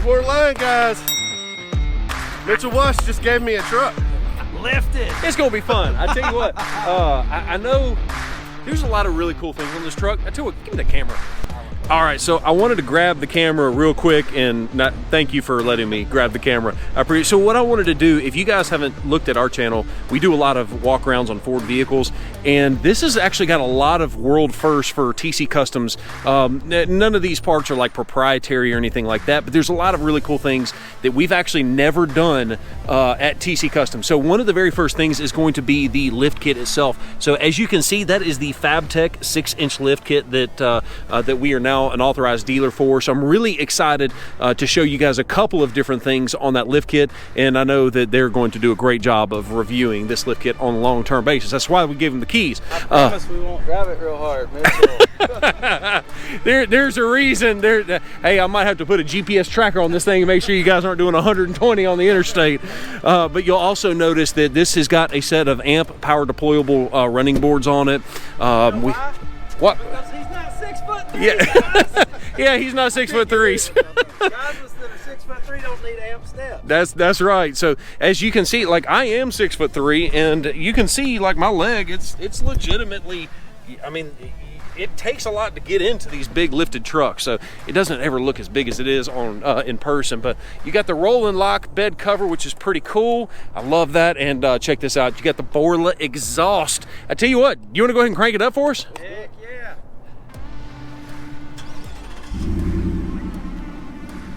More line, guys. Mitchell Wash just gave me a truck. Lift it. It's gonna be fun. I tell you what, I know there's a lot of really cool things on this truck. I tell you what, give me the camera. All right, so I wanted to grab the camera real quick, and thank you for letting me grab the camera. I appreciate. So what I wanted to do, if you guys haven't looked at our channel, we do a lot of walk arounds on Ford vehicles, and this has actually got a lot of world firsts for TC Customs. None of these parts are like proprietary or anything like that, but there's a lot of really cool things that we've actually never done at TC Customs. So one of the very first things is going to be the lift kit itself. So as you can see, that is the FabTech 6-inch lift kit that we are now an authorized dealer for. So I'm really excited to show you guys a couple of different things on that lift kit, and I know that they're going to do a great job of reviewing this lift kit on a long-term basis. That's why we gave them the keys. I promise we won't drive it real hard, Mitchell. There's a reason. Hey, I might have to put a GPS tracker on this thing and make sure you guys aren't doing 120 on the interstate. But you'll also notice that this has got a set of amp power deployable running boards on it. What? Because he's not 6'3". Yeah, yeah, he's not 6'3". Guys that are 6'3" don't need amp steps. That's right. So as you can see, like I am 6'3", and you can see like my leg. It's legitimately. I mean, it takes a lot to get into these big lifted trucks, so it doesn't ever look as big as it is on in person. But you got the roll and lock bed cover, which is pretty cool. I love that. And check this out. You got the Borla exhaust. I tell you what, you want to go ahead and crank it up for us? Heck yeah.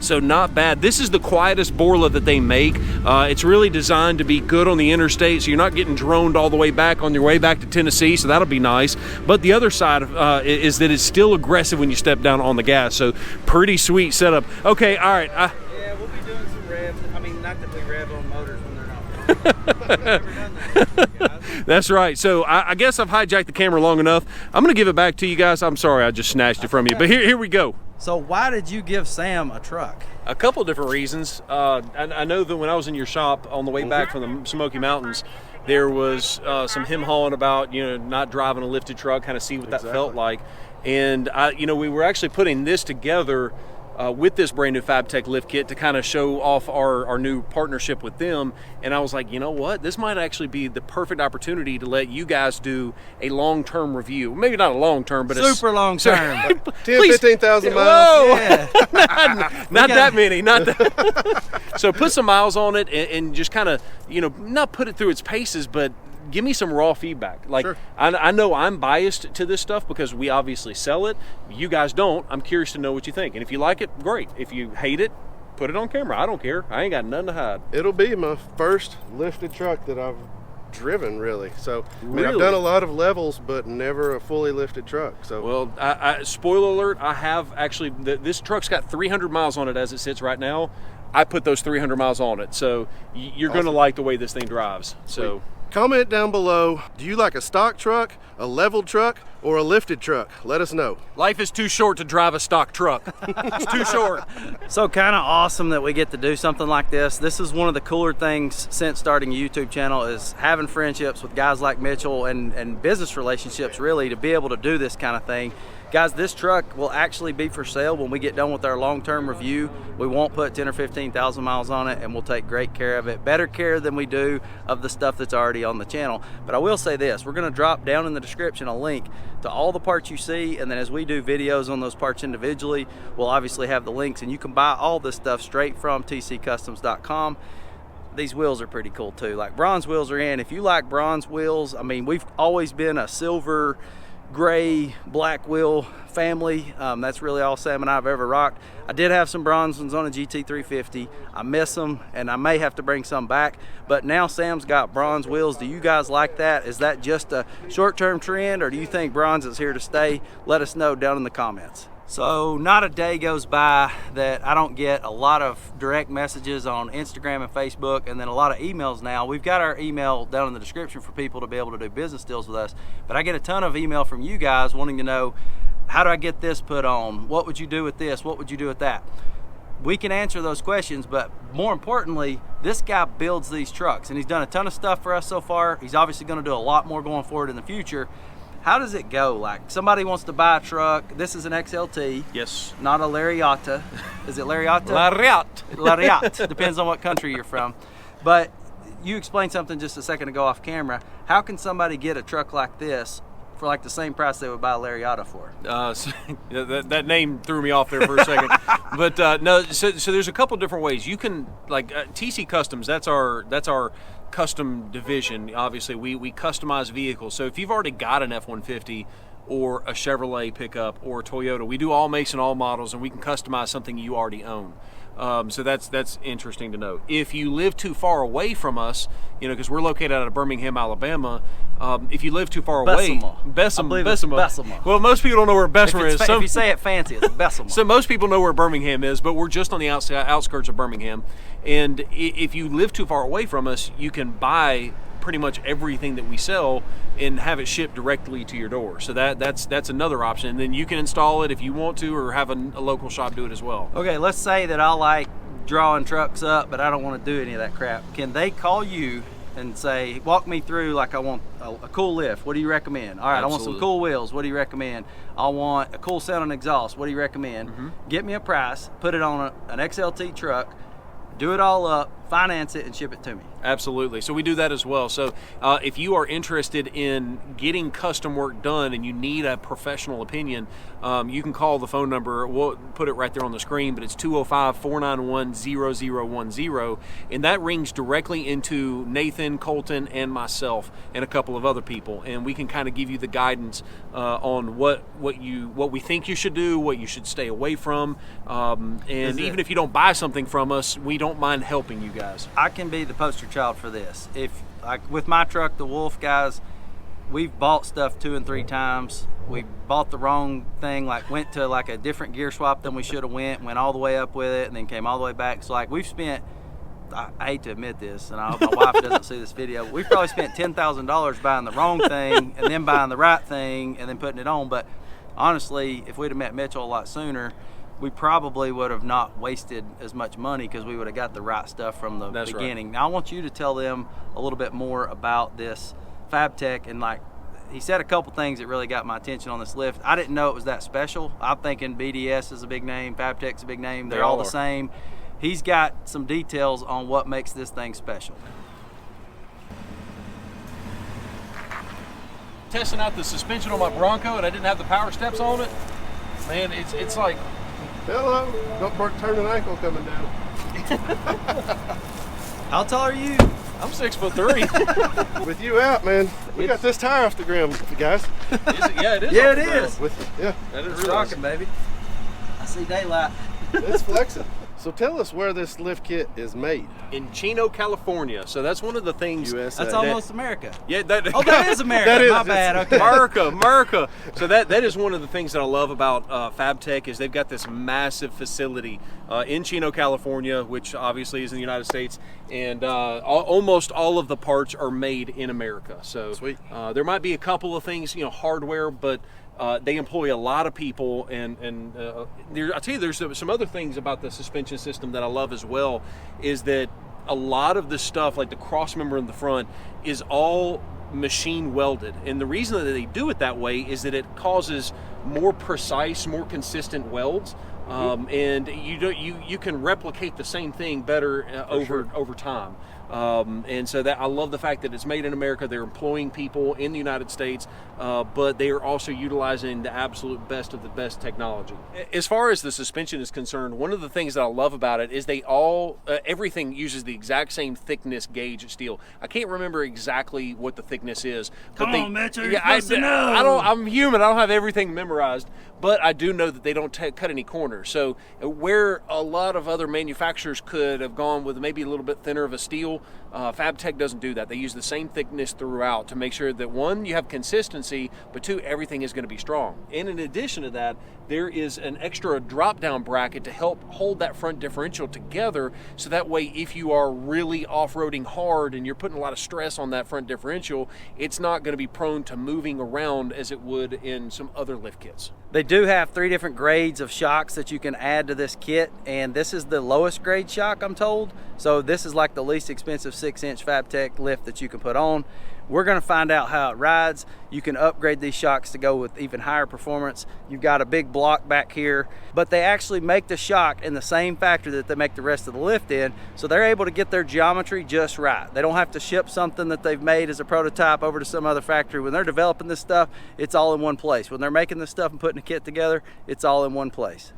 So not bad. This is the quietest Borla that they make. It's really designed to be good on the interstate, so you're not getting droned all the way back on your way back to Tennessee, so that'll be nice. But the other side is that it's still aggressive when you step down on the gas, so pretty sweet setup. Okay, all right. Yeah, we'll be doing some revs. I mean, not that we rev on motors when they're not. We've never done that, guys. That's right. So I guess I've hijacked the camera long enough. I'm going to give it back to you guys. I'm sorry I just snatched it from you, but here we go. So why did you give Sam a truck? A couple of different reasons. I know that when I was in your shop on the way back from the Smoky Mountains, there was some him-hawing about, not driving a lifted truck, kind of see what that felt like. And, we were actually putting this together with this brand new FabTech lift kit to kind of show off our new partnership with them. And I was like, you know what? This might actually be the perfect opportunity to let you guys do a long-term review. Maybe not a long-term, but super long-term. 15,000 miles. Whoa! Yeah. not that many. Not that. So put some miles on it and just kind of, not put it through its paces, but give me some raw feedback. Like, sure. I know I'm biased to this stuff because we obviously sell it. You guys don't. I'm curious to know what you think. And if you like it, great. If you hate it, put it on camera. I don't care. I ain't got nothing to hide. It'll be my first lifted truck that I've driven, really. So, really? I've done a lot of levels, but never a fully lifted truck. So, well, I spoiler alert, I have actually, this truck's got 300 miles on it as it sits right now. I put those 300 miles on it. So you're awesome. Going to like the way this thing drives. So. Sweet. Comment down below, do you like a stock truck, a leveled truck, or a lifted truck? Let us know. Life is too short to drive a stock truck. It's too short. So kind of awesome that we get to do something like this. This is one of the cooler things since starting a YouTube channel, is having friendships with guys like Mitchell and business relationships, really, to be able to do this kind of thing. Guys, this truck will actually be for sale when we get done with our long-term review. We won't put 10 or 15,000 miles on it, and we'll take great care of it. Better care than we do of the stuff that's already on the channel. But I will say this, we're gonna drop down in the description a link to all the parts you see, and then as we do videos on those parts individually, we'll obviously have the links, and you can buy all this stuff straight from tccustoms.com. These wheels are pretty cool too. Like, bronze wheels are in. If you like bronze wheels, I mean, we've always been a silver, gray, black wheel family. That's really all Sam and I have ever rocked. I did have some bronze ones on a GT350. I miss them, and I may have to bring some back, but now Sam's got bronze wheels. Do you guys like that? Is that just a short-term trend, or do you think bronze is here to stay? Let us know down in the comments. So not a day goes by that I don't get a lot of direct messages on Instagram and Facebook, and then a lot of emails now. We've got our email down in the description for people to be able to do business deals with us, but I get a ton of email from you guys wanting to know, how do I get this put on? What would you do with this? What would you do with that? We can answer those questions, but more importantly, this guy builds these trucks, and he's done a ton of stuff for us so far. He's obviously going to do a lot more going forward in the future. How does it go? Like somebody wants to buy a truck. This is an XLT. Yes. Not a Lariata. Is it Lariata? Lariat. Depends on what country you're from. But you explained something just a second ago off camera. How can somebody get a truck like this for like the same price they would buy a Lariata for? So, that name threw me off there for a second. But no, so there's a couple different ways. You can, like TC Customs, that's our custom division. Obviously, we customize vehicles. So if you've already got an F-150 or a Chevrolet pickup or a Toyota, we do all makes and all models, and we can customize something you already own. So that's interesting to know. If you live too far away from us, you know, because we're located out of Birmingham, Alabama. If you live too far away, Bessemer. Well, most people don't know where Bessemer is. If you say it fancy, it's Bessemer. So most people know where Birmingham is, but we're just on the outskirts of Birmingham. And if you live too far away from us, you can buy pretty much everything that we sell and have it shipped directly to your door. So that's another option. And then you can install it if you want to, or have a local shop do it as well. Okay, let's say that I like drawing trucks up, but I don't want to do any of that crap. Can they call you and say, walk me through, like I want a cool lift, what do you recommend? All right, Absolutely. I want some cool wheels, what do you recommend? I want a cool sounding exhaust, what do you recommend? Get me a price, put it on an XLT truck, do it all up, finance it, and ship it to me. Absolutely. So we do that as well. So if you are interested in getting custom work done and you need a professional opinion, you can call the phone number. We'll put it right there on the screen, but it's 205-491-0010, and that rings directly into Nathan, Colton, and myself, and a couple of other people, and we can kind of give you the guidance on what we think you should do, what you should stay away from, and even if you don't buy something from us, we don't mind helping you guys. I can be the poster child for this. If, like with my truck, the Wolf guys, we've bought stuff 2 and 3 times. We bought the wrong thing, like went to like a different gear swap than we should have went all the way up with it, and then came all the way back. So like we've spent, I hate to admit this, and I hope my wife doesn't see this video, but we've probably spent $10,000 buying the wrong thing and then buying the right thing and then putting it on. But honestly, if we'd have met Mitchell a lot sooner, we probably would have not wasted as much money because we would have got the right stuff from the beginning. Right. Now I want you to tell them a little bit more about this FabTech, and like he said a couple things that really got my attention on this lift. I didn't know it was that special. I'm thinking BDS is a big name, FabTech's a big name. They're all the same. He's got some details on what makes this thing special. Testing out the suspension on my Bronco, and I didn't have the power steps on it. Man, it's like, hello, don't turn an ankle coming down. How tall are you? I'm 6'3". With you out, man, we got this tire off the ground, guys. Is it? Yeah, it is. Yeah, it is. That is It's rocking, baby. I see daylight. It's flexing. So tell us where this lift kit is made. In Chino, California. So that's one of the things. USA. That's almost America. Yeah, that is America. That is, my bad. Okay. America. So that is one of the things that I love about FabTech is they've got this massive facility in Chino, California, which obviously is in the United States, and almost all of the parts are made in America. So sweet. There might be a couple of things, hardware, but they employ a lot of people, and I'll tell you, there's some other things about the suspension system that I love as well, is that a lot of the stuff, like the cross member in the front, is all machine welded, and the reason that they do it that way is that it causes more precise, more consistent welds, and you can replicate the same thing better over time. And so that I love the fact that it's made in America. They're employing people in the United States, but they are also utilizing the absolute best of the best technology. As far as the suspension is concerned, one of the things that I love about it is they all everything uses the exact same thickness gauge steel. I can't remember exactly what the thickness is. Come on, Mitch, you're supposed to to know. I'm human. I don't have everything memorized, but I do know that they don't cut any corners. So where a lot of other manufacturers could have gone with maybe a little bit thinner of a steel, FabTech doesn't do that. They use the same thickness throughout to make sure that, one, you have consistency, but two, everything is going to be strong. And in addition to that, there is an extra drop-down bracket to help hold that front differential together, so that way if you are really off-roading hard and you're putting a lot of stress on that front differential, it's not going to be prone to moving around as it would in some other lift kits. They do have 3 different grades of shocks that you can add to this kit, and this is the lowest grade shock, I'm told. So this is like the least expensive 6-inch FabTech lift that you can put on. We're going to find out how it rides. You can upgrade these shocks to go with even higher performance. You've got a big block back here, but they actually make the shock in the same factory that they make the rest of the lift in, so they're able to get their geometry just right. They don't have to ship something that they've made as a prototype over to some other factory. When they're developing this stuff, it's all in one place. When they're making this stuff and putting a kit together, it's all in one place.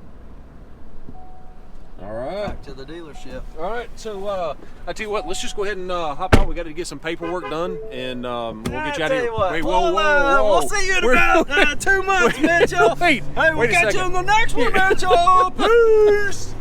All right. Back to the dealership. All right, so I tell you what, let's just go ahead and hop out. We got to get some paperwork done, and we'll get you out of here. Wait, whoa, whoa. We'll see you in about 2 months, Mitchell. Wait, Hey, we'll wait a catch you second. on the next one, Mitchell. Peace.